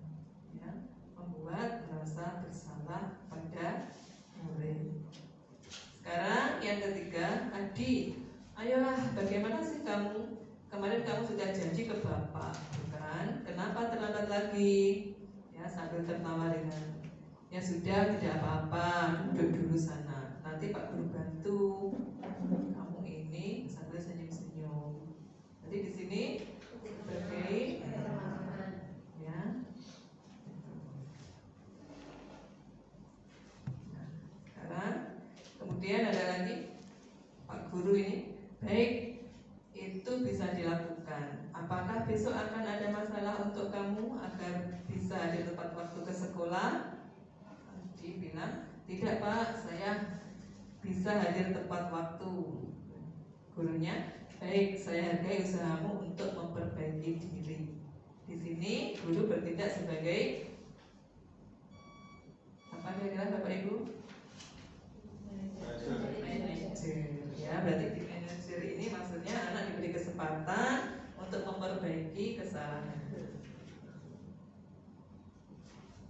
ya. Membuat merasa bersalah pada murid. Sekarang yang ketiga, adik, ayolah, bagaimana sih kamu? Kemarin kamu sudah janji ke bapak, bukan? Kenapa terlambat lagi? Ya, sambil tertawa dengan, ya sudah, tidak apa-apa, duduk dulu sana. Nanti Pak Guru bantu. Kamu ini sambil senyum-senyum. Jadi di sini sebagai, ya. Nah, sekarang kemudian ada lagi Pak Guru ini, baik, itu bisa dilakukan. Apakah besok akan ada masalah untuk kamu agar bisa hadir tepat waktu ke sekolah? Dia bilang, tidak Pak, saya bisa hadir tepat waktu. Gurunya, baik, saya hargai usahamu untuk memperbaiki memperbaiki diri. Di sini guru bertindak sebagai apa kira-kira Bapak Ibu? Manajer. Ya, berarti di manajer ini maksudnya anak diberi kesempatan untuk memperbaiki kesalahan,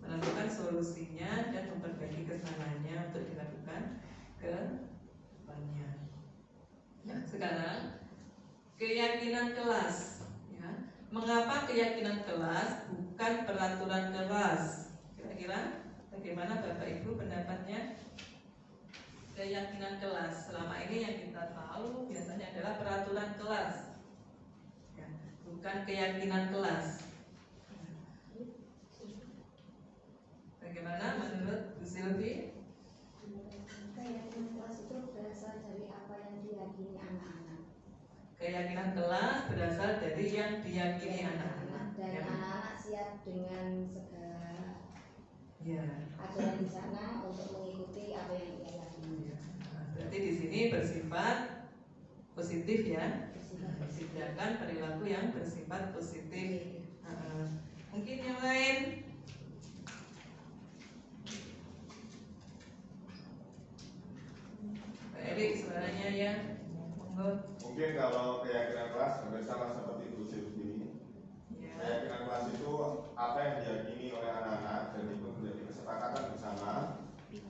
menentukan solusinya dan memperbaiki kesalahannya untuk dilakukan ke depannya. Nah, sekarang keyakinan kelas. Ya. Mengapa keyakinan kelas bukan peraturan kelas? Kira-kira bagaimana Bapak Ibu pendapatnya? Keyakinan kelas selama ini yang kita tahu biasanya adalah peraturan kelas, ya, bukan keyakinan kelas. Bagaimana menurut Bu Silvi? Keyakinan kelas itu berasal dari apa yang diyakini anak-anak. Keyakinan kelas berasal dari yang diyakini anak-anak. Dan Ya. anak-anak siap dengan segala Ya. ajaran di sana untuk mengikuti apa yang ia yakini. Nah, berarti di sini bersifat positif ya, menciptakan perilaku yang bersifat positif. Mungkin yang lain? Pak Erik suaranya ya, monggo. Mungkin kalau keyakinan kelas hampir sama seperti Bu Silvi. Ya. Keyakinan kelas itu apa yang diyakini oleh anak-anak dan itu menjadi kesepakatan bersama.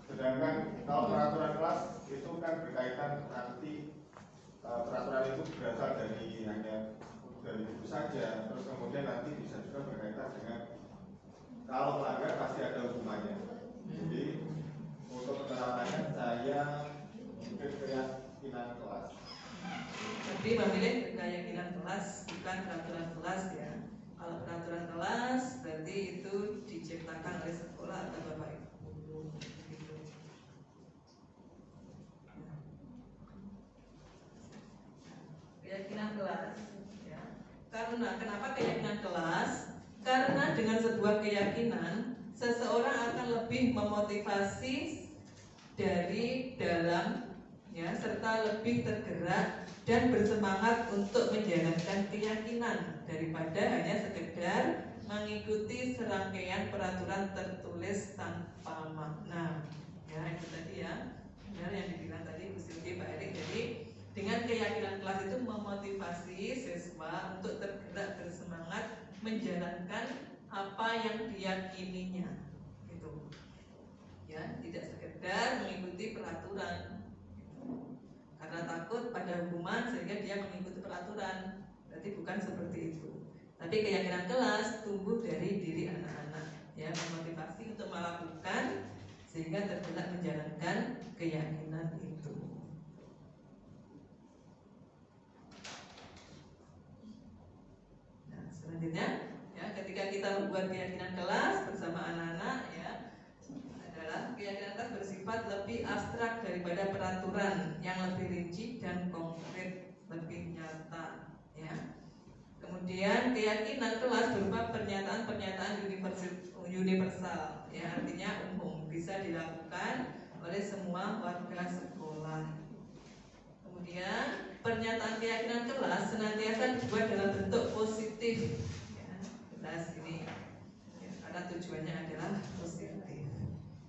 Sedangkan kalau peraturan kelas itu kan berkaitan nanti peraturan itu berasal dari hanya dari buku saja, terus kemudian nanti bisa juga berkaitan dengan kalau melanggar pasti ada hukumannya. Jadi untuk penerapannya saya mungkin keyakinan kelas. Tapi memilih keyakinan kelas bukan peraturan kelas ya. Kalau peraturan kelas berarti itu diciptakan oleh sekolah atau Bapak Ibu. Gitu. Keyakinan kelas ya. Karena kenapa keyakinan kelas? Karena dengan sebuah keyakinan seseorang akan lebih memotivasi dari dalam ya, serta lebih tergerak dan bersemangat untuk menjalankan keyakinan daripada hanya sekedar mengikuti serangkaian peraturan tertulis tanpa makna. Ya, itu tadi ya. Benar yang dibilang tadi Bu Silvi, Pak Erik. Jadi dengan keyakinan kelas itu memotivasi siswa untuk tergerak bersemangat menjalankan apa yang diyakininya. Gitu. Ya, tidak sekedar mengikuti peraturan karena takut pada hukuman sehingga dia mengikuti peraturan. Berarti bukan seperti itu. Tapi keyakinan kelas tumbuh dari diri anak-anak, ya, memotivasi untuk melakukan sehingga tergerak menjalankan keyakinan itu. Nah, selanjutnya, ya, ketika kita membuat keyakinan kelas bersama anak-anak, ya, keyakinan kelas bersifat lebih abstrak daripada peraturan yang lebih rinci dan konkret, lebih nyata, ya. Kemudian keyakinan kelas berupa pernyataan-pernyataan universal, ya, artinya umum, bisa dilakukan oleh semua warga sekolah. Kemudian pernyataan keyakinan kelas senantiasa dibuat dalam bentuk positif, ya, jelas ini, ya, karena tujuannya adalah positif.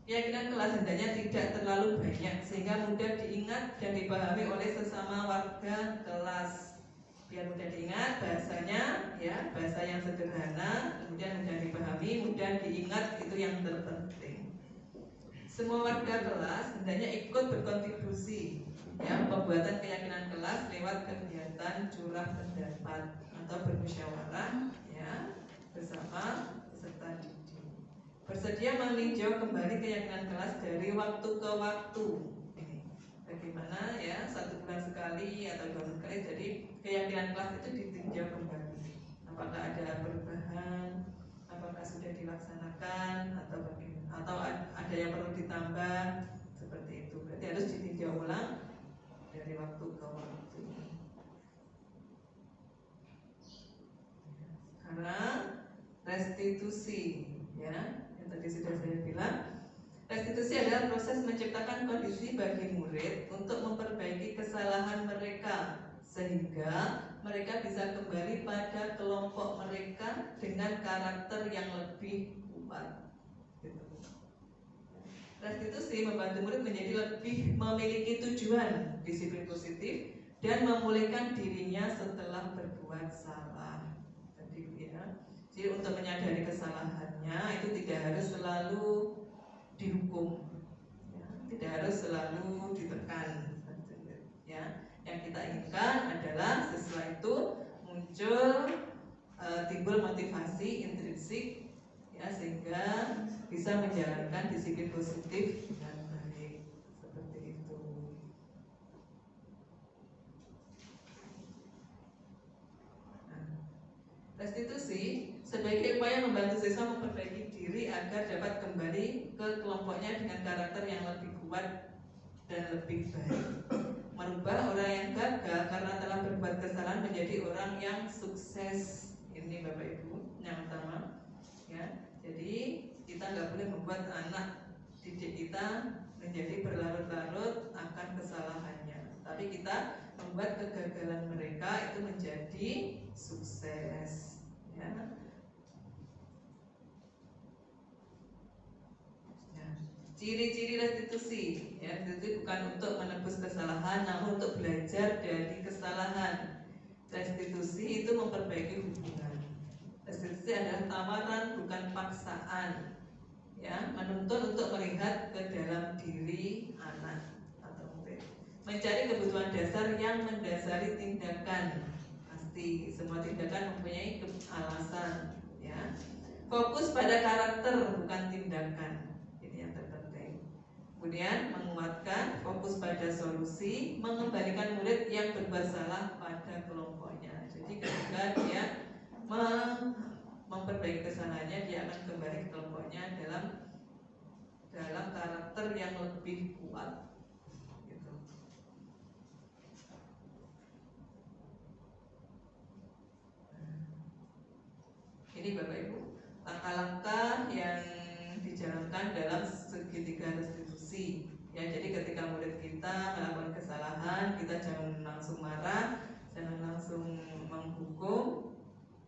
Keyakinan kelas hendaknya tidak terlalu banyak sehingga mudah diingat dan dipahami oleh sesama warga kelas. Biar mudah diingat bahasanya, ya, bahasa yang sederhana, kemudian mudah dipahami, mudah diingat, itu yang terpenting. Semua warga kelas hendaknya ikut berkontribusi, ya, pembuatan keyakinan kelas lewat kegiatan curah pendapat atau bermusyawarah, ya, bersama peserta didik. Bersedia meninjau kembali keyakinan kelas dari waktu ke waktu. Ini bagaimana, ya, 1 bulan sekali atau 2 bulan sekali. Jadi keyakinan kelas itu ditinjau kembali. Apakah ada perubahan, apakah sudah dilaksanakan atau bagaimana, atau ada yang perlu ditambah, seperti itu. Berarti harus ditinjau ulang dari waktu ke waktu. Sekarang restitusi, ya. Tadi sudah saya bilang, restitusi adalah proses menciptakan kondisi bagi murid untuk memperbaiki kesalahan mereka sehingga mereka bisa kembali pada kelompok mereka dengan karakter yang lebih kuat. Gitu. Restitusi membantu murid menjadi lebih memiliki tujuan disiplin positif dan memulihkan dirinya setelah berbuat salah. Jadi untuk menyadari kesalahannya itu tidak harus selalu dihukum, ya, tidak harus selalu ditekan. Ya, yang kita inginkan adalah sesuai itu muncul timbul motivasi intrinsik, ya, sehingga bisa menjalankan disiplin positif dengan baik seperti itu. Restitusi sebagai upaya membantu siswa memperbaiki diri agar dapat kembali ke kelompoknya dengan karakter yang lebih kuat dan lebih baik. Merubah orang yang gagal karena telah berbuat kesalahan menjadi orang yang sukses. Ini Bapak Ibu yang utama. Ya, jadi kita nggak boleh membuat anak didik kita menjadi berlarut-larut akan kesalahannya, tapi kita membuat kegagalan mereka itu menjadi sukses, ya. Ciri-ciri restitusi, ya, restitusi bukan untuk menebus kesalahan, namun untuk belajar dari kesalahan. Restitusi itu memperbaiki hubungan. Restitusi adalah tawaran bukan paksaan, ya, menuntun untuk melihat ke dalam diri anak atau murid, mencari kebutuhan dasar yang mendasari tindakan. Pasti semua tindakan mempunyai alasan, ya. Fokus pada karakter bukan tindakan, ini yang terpenting. Kemudian menguatkan, fokus pada solusi, mengembalikan murid yang berbuat salah pada kelompoknya. Jadi ketika dia memperbaiki kesalahannya, dia akan kembali ke kelompoknya dalam karakter yang lebih kuat. Gitu. Ini Bapak Ibu, langkah-langkah yang dijalankan dalam segitiga restitusi. Ya, jadi ketika murid kita melakukan kesalahan, kita jangan langsung marah, jangan langsung menghukum.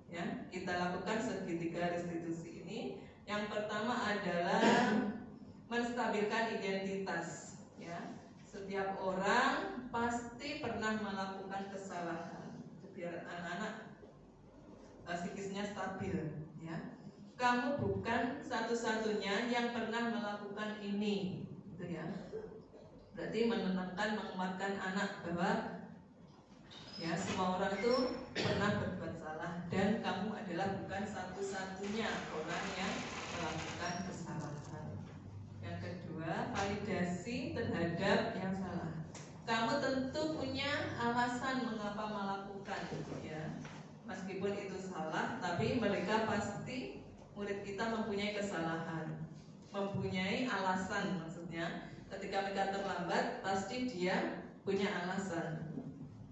Ya, kita lakukan segitiga restitusi ini. Yang pertama adalah menstabilkan identitas. Ya, setiap orang pasti pernah melakukan kesalahan. Biar anak-anak psikisnya stabil. Ya, kamu bukan satu-satunya yang pernah melakukan ini, gitu ya. Berarti menenangkan, menguatkan anak bahwa ya semua orang itu pernah berbuat salah dan kamu adalah bukan satu-satunya orang yang melakukan kesalahan. Yang kedua, validasi terhadap yang salah. Kamu tentu punya alasan mengapa melakukan, ya. Meskipun itu salah, tapi mereka pasti, murid kita mempunyai kesalahan, mempunyai alasan. Maksudnya ketika mereka terlambat, pasti dia punya alasan,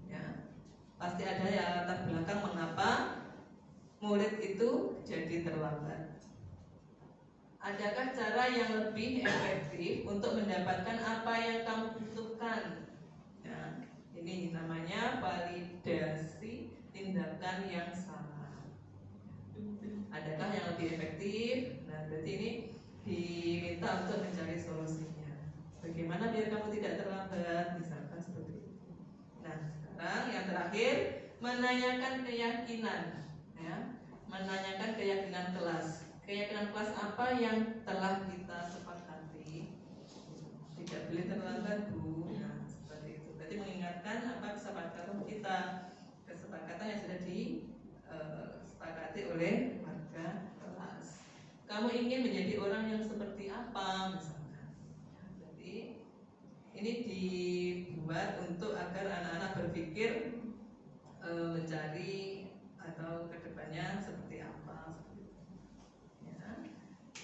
ya. Pasti ada yang latar belakang mengapa murid itu jadi terlambat. Adakah cara yang lebih efektif untuk mendapatkan apa yang kamu butuhkan? Ya, ini namanya validasi tindakan yang salah. Adakah yang lebih efektif? Nah, berarti ini diminta untuk mencari solusinya. Bagaimana biar kamu tidak terlambat, misalkan seperti itu. Nah, sekarang yang terakhir, menanyakan keyakinan, ya. Menanyakan keyakinan kelas. Keyakinan kelas apa yang telah kita sepakati? Tidak boleh terlambat, Bu. Nah, seperti itu. Berarti mengingatkan apa kesepakatan kita, kesepakatan yang sudah disepakati oleh warga kelas. Kamu ingin menjadi orang yang seperti apa, misalkan. Jadi ini dibuat untuk agar anak-anak berpikir mencari atau kedepannya seperti apa. Ya.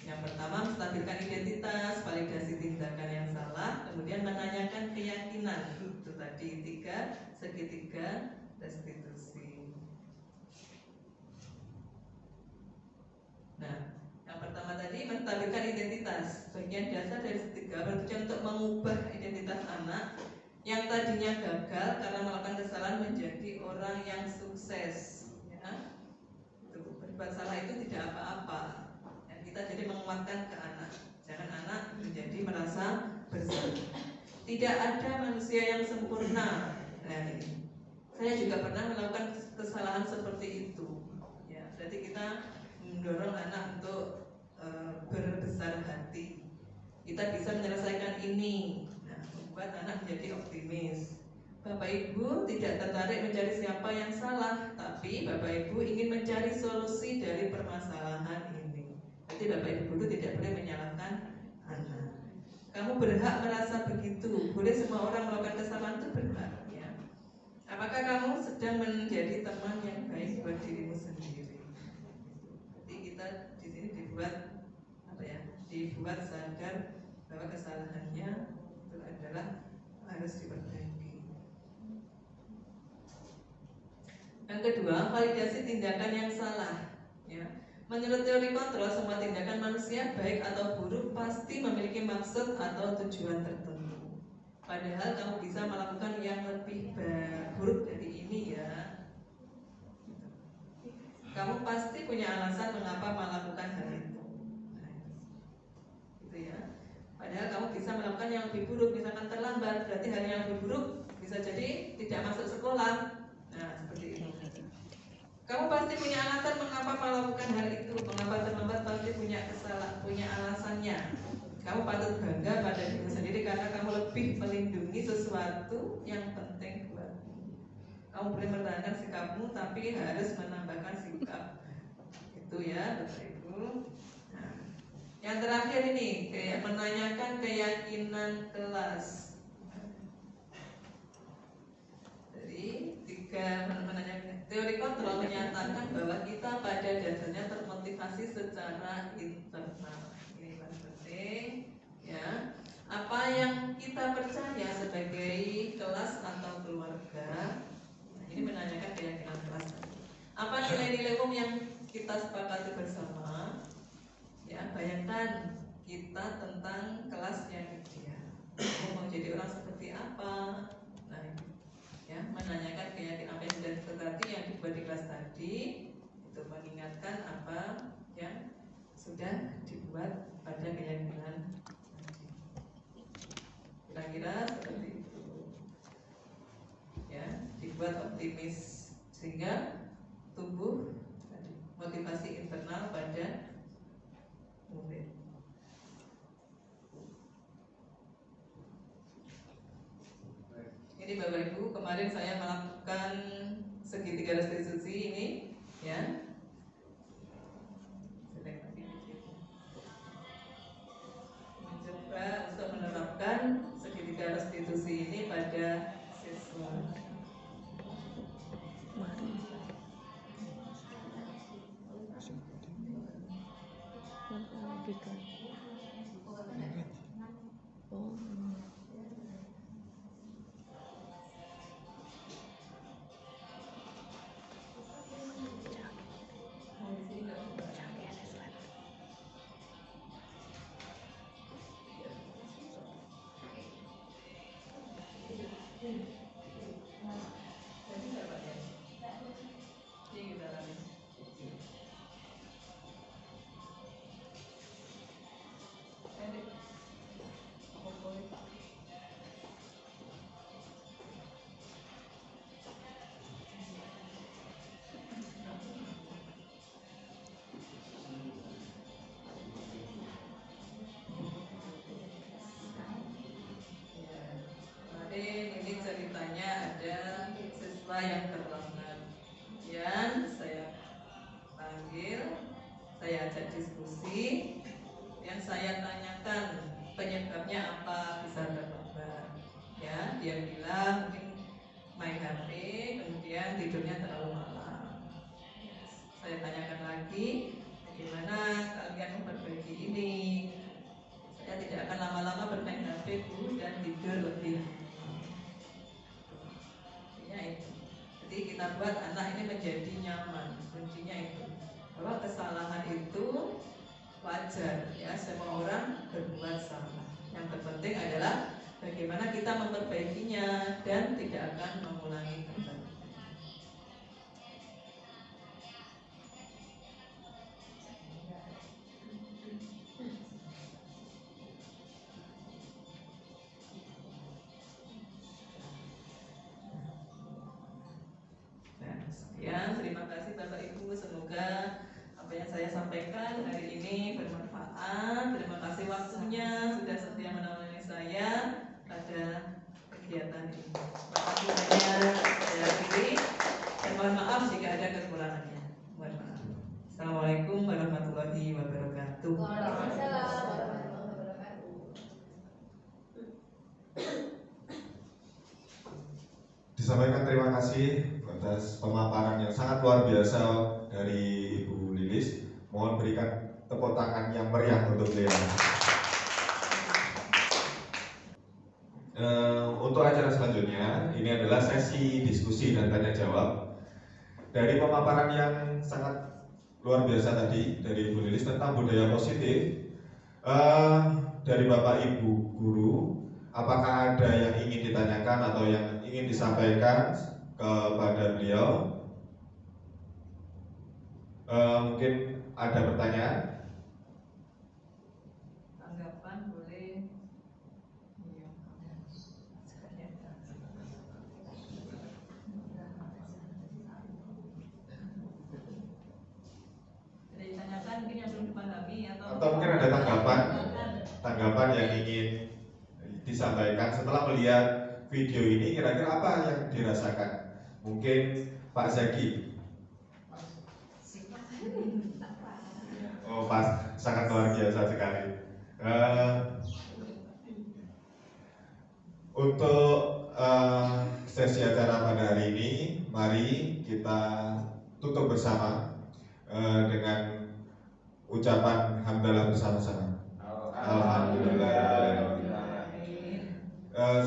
Yang pertama, menstabilkan identitas, validasi tindakan yang salah, kemudian menanyakan keyakinan. Itu tadi 3 segitiga restitusi. Nah, yang pertama tadi menstabilkan identitas. Bagian dasar dari segitiga bertujuan untuk mengubah identitas anak yang tadinya gagal karena melakukan kesalahan menjadi orang yang sukses, ya. Berbuat salah itu tidak apa-apa. Dan kita jadi menguatkan ke anak. Jangan anak menjadi merasa bersalah. Tidak ada manusia yang sempurna. Nah, ini. Saya juga pernah melakukan kesalahan seperti itu. Ya, berarti kita mendorong anak untuk berbesar hati. Kita bisa menyelesaikan ini. Nah, membuat anak menjadi optimis. Bapak Ibu tidak tertarik mencari siapa yang salah, tapi Bapak Ibu ingin mencari solusi dari permasalahan ini. Jadi Bapak Ibu guru tidak boleh menyalahkan anak. Kamu berhak merasa begitu. Boleh semua orang melakukan kesalahan itu berhak. Ya. Apakah kamu sedang menjadi teman yang baik buat dirimu sendiri? Jadi kita di sini dibuat sadar bahwa kesalahannya itu adalah harus diperbaiki. Yang kedua, validasi tindakan yang salah. Ya. Menurut teori kontrol, semua tindakan manusia baik atau buruk pasti memiliki maksud atau tujuan tertentu. Padahal kamu bisa melakukan yang lebih buruk dari ini ya. Kamu pasti punya alasan mengapa melakukan hal itu. Gitu ya. Padahal kamu bisa melakukan yang lebih buruk, misalkan terlambat, berarti hal yang lebih buruk bisa jadi tidak masuk sekolah. Nah, seperti itu. Kamu pasti punya alasan mengapa melakukan hal itu. Mengapa terlambat pasti punya alasannya. Kamu patut bangga pada dirimu sendiri karena kamu lebih melindungi sesuatu yang penting buatmu. Kamu boleh mempertahankan sikapmu, tapi harus menambahkan sikap. Itu ya, Bapak Ibu. Nah, yang terakhir ini, menanyakan keyakinan kelas. Jadi, menanyakan teori kontrol menyatakan bahwa kita pada dasarnya termotivasi secara internal. Ini paling penting, ya. Apa yang kita percaya sebagai kelas atau keluarga. Nah, ini menanyakan keyakinan kelas. Apa nilai-nilai umum yang kita sepakati bersama? Ya, bayangkan kita tentang kelas yang ideal. Mau jadi orang seperti apa? Nah, ya, menanyakan keyakinan apa yang sudah disepakati yang dibuat di kelas tadi, itu mengingatkan apa yang sudah dibuat pada keyakinan tadi. Kira-kira seperti itu. Ya, dibuat optimis sehingga tumbuh motivasi internal pada murid. Ini Bapak Ibu, kemarin saya melakukan segitiga restitusi ini, ya. Mencoba untuk menerapkan segitiga restitusi ini pada siswa. Ini ceritanya ada siswa yang terlambat. Kemudian saya panggil, saya ajak diskusi, yang saya tanyakan penyebabnya apa bisa terlambat. Ya, dia bilang mungkin main HP, kemudian tidurnya terlalu malam. Saya tanyakan lagi, bagaimana kalian memperbaiki ini? Saya tidak akan lama-lama bermain HP, Bu, dan tidur lebih. Itu. Jadi kita buat anak ini menjadi nyaman. Kuncinya itu bahwa kesalahan itu wajar, ya, semua orang berbuat salah. Yang terpenting adalah bagaimana kita memperbaikinya dan tidak akan mengulangi kembali. saya sampaikan hari ini bermanfaat. Terima kasih waktunya sudah setia menemani saya pada kegiatan ini. Terima kasih banyak. Saya akhiri dan mohon maaf jika ada kekurangannya. Mohon maaf. Assalamualaikum warahmatullahi wabarakatuh. Waalaikumsalam warahmatullahi wabarakatuh. Disampaikan terima kasih atas pemaparan yang sangat luar biasa dari Ibu Lilis. Mohon berikan tepuk tangan yang meriah untuk beliau. Untuk acara selanjutnya, ini adalah sesi diskusi dan tanya jawab. Dari pemaparan yang sangat luar biasa tadi dari Ibu Lilis tentang budaya positif, dari Bapak Ibu Guru, apakah ada yang ingin ditanyakan atau yang ingin disampaikan kepada beliau? Mungkin ada pertanyaan? Tanggapan boleh. Ada ditanyakan mungkin yang belum dipahami Atau mungkin ada tanggapan yang ingin disampaikan setelah melihat video ini, kira-kira apa yang dirasakan? Mungkin Pak Zaki. Oh, pas, sangat luar biasa sekali. Untuk sesi acara pada hari ini, mari kita tutup bersama dengan ucapan hamdalah bersama-sama. Alhamdulillah.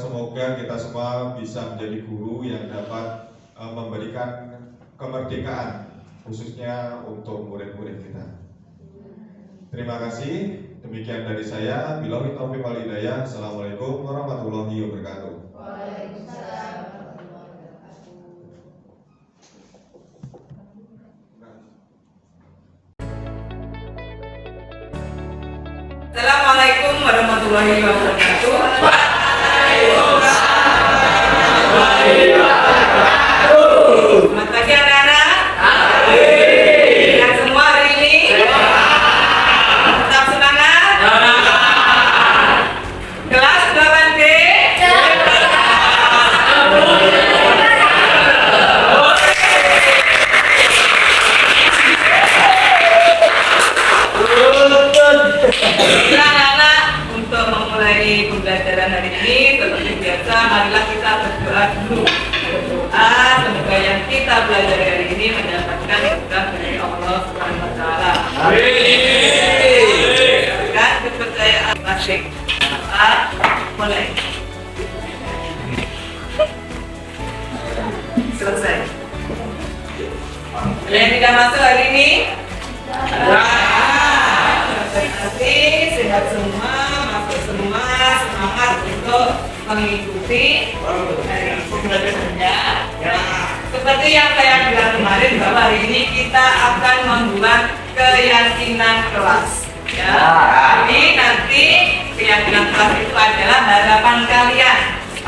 Semoga kita semua bisa menjadi guru yang dapat memberikan kemerdekaan khususnya untuk murid-murid kita. Terima kasih. Demikian dari saya. Billahi taufiq wal hidayah. Assalamualaikum warahmatullahi wabarakatuh. Waalaikumsalam warahmatullahi wabarakatuh. Assalamualaikum warahmatullahi wabarakatuh. Selamat pagi anak-anak. Sehat semua hari ini. Tetap semangat. Kelas 8B. Anak-anak, untuk memulai pembelajaran hari ini seperti biasa, marilah kita berdoa dulu. Berdoa semoga yang kita belajar hari ini mendapatkan berkah dari Allah Subhanahu wa taala. Amin. Kan kepercayaan masing. Mulai. Selesai. Yang tidak masuk hari ini? Terima sehat semua, masuk semua, semangat untuk mengikuti dari pembelajarannya. Seperti yang saya bilang kemarin bahwa hari ini kita akan membuat keyakinan kelas. Ya, jadi nanti keyakinan kelas itu adalah harapan kalian.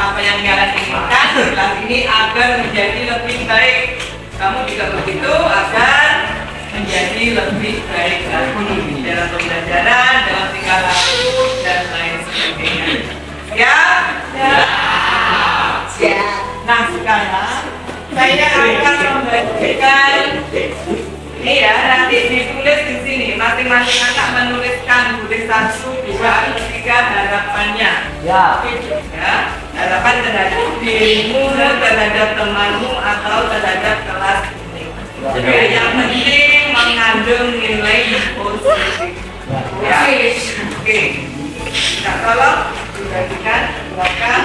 Apa yang kalian inginkan kelas ini agar menjadi lebih baik. Kamu juga begitu agar menjadi lebih baik lagi dalam pembelajaran, dalam tingkah laku dan lain sebagainya. Siap? Siap. Nah sekarang saya akan membagikan ini ya, nanti ditulis di sini. Masing-masing anak menuliskan tulis 1, 2, 3 harapannya. Ya. Harapan terhadap dirimu, terhadap temanmu atau terhadap kelas ini. Oke, yang penting mengandung nilai positif. Ya, oke. Kita tolong dibagikan, silakan.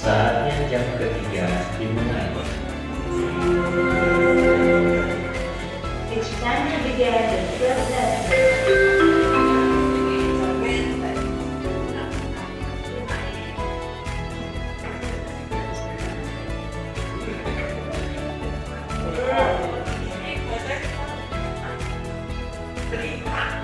Saatnya jam ketiga dimulai. It's time to begin the first lesson. Terima